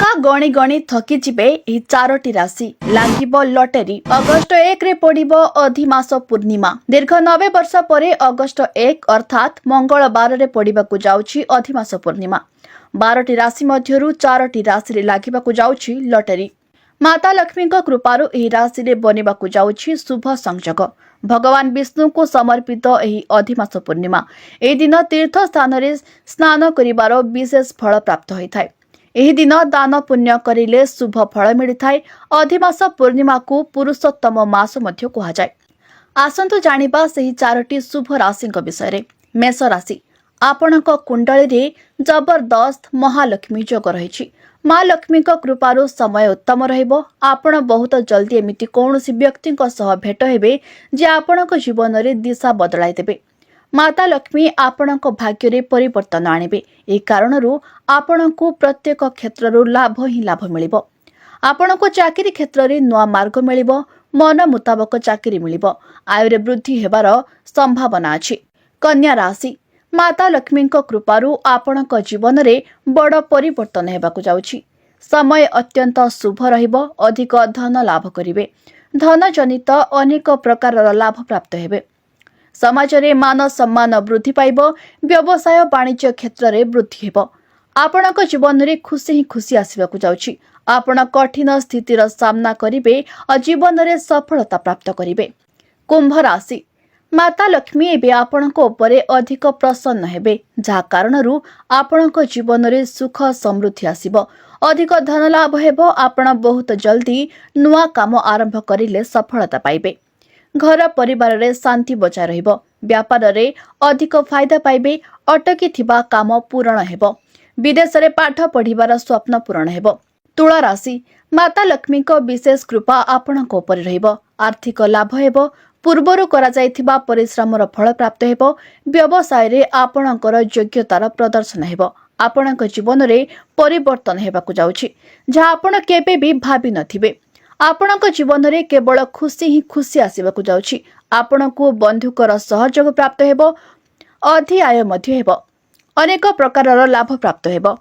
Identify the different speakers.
Speaker 1: टंका गणी गणी थकी जिबे एही चारोटी राशि लागिबो लटरी। अगस्ट 1 रे पड़िबो अधिमास पूर्णिमा। दीर्घ 90 वर्ष परे अगस्ट 1 अर्थात मंगलवार रे पड़िबाकु जाउछि अधिमास पूर्णिमा। 12टी राशि मध्यरु 4टी राशि रे लागिबाकु जाउछि लटरी। माता लक्ष्मी कृपारु एही राशि रे बनिबाकु जाउछि शुभ संयोग। भगवान विष्णु को समर्पित एही अधिमास पूर्णिमा। एही दिन तीर्थ स्थान रे स्नान करिबार विशेष फल प्राप्त होइथाय। एही दिन दान पुण्य करिले शुभ फल मिलिथाय। अधिमास पूर्णिमा को पुरुषोत्तम मास मध्य कहा जाय। आसंतु जानिबा सही 4टी शुभ राशि विषय। मेष राशि आपणक कुंडली रे जबरदस्त महालक्ष्मी जोग रही। माँ लक्ष्मी कृपारु समय उत्तम रहिबो। आपण बहुत जल्दी एमिति कौनसी व्यक्ति भेट हेबे जे आपणक जीवन रे दिशा बदलाई देबे। माता लक्ष्मी आपणक भाग्य रे परिवर्तन आनिबे। ए कारणरू आपणको प्रत्येक क्षेत्ररू लाभ ही लाभ मिलिबो। आपणको चाकरी क्षेत्र रे नुआ मार्ग मिलिबो। मन मुताबक चाकरी मिलिबो। आय रे वृद्धि हेबार संभावना अछि। कन्या राशि माता लक्ष्मी कृपारु आपणक जीवन रे बड़ परिवर्तन हेबाकु जाउछि। समय अत्यंत शुभ रहिबो। अधिक धन लाभ करिवे। धन जनित अनेक प्रकार लाभ प्राप्त हेबे। समाज रे मान सम्मान वृद्धि पाइबो। व्यवसाय वाणिज्य क्षेत्र रे वृद्धि हेबो। आपणक जीवन रे खुशी ही खुशी आसिबाकु जाउछि। आपण कठिन स्थितिर सामना करिवे और जीवन रे सफलता प्राप्त करिवे। कुंभ राशि माता लक्ष्मी एबे आपणक उपरे अधिक प्रसन्न हेबे। जा कारणरू आपणक जीवन रे सुख समृद्धि आसिबो। अधिक धन लाभ हेबो। आपण बहुत जल्दी नुआ काम आरंभ करिले सफलता पाइबे। घर परिवार रे शांति बचाय रहिबो। व्यापार रे अधिक फायदा पाइबे। अटकी थिबा काम पूर्ण हेबो। विदेश रे पाठ पढ़िबार स्वप्न पूर्ण हेबो। तुला राशि माता लक्ष्मी को विशेष कृपा आपणक उपरे रहिबो। आर्थिक लाभ हेबो। पूर्वरु करा जायथिबा परिश्रमर फल प्राप्त हेबो। व्यवसाय रे आपणकर योग्यतार प्रदर्शन हेबो। आपणक जीवन रे परिवर्तन हेबाकु जाउछि जा आपण केबे भी भाबी नथिबे। आपणक जीवन रे केवल खुशी ही खुशी आसिबाकु जाउछि। आपणको बंधुकर सहयोग प्राप्त हेबो। अधि आय मध्य हेबो। अनेक प्रकारर लाभ प्राप्त हेबो।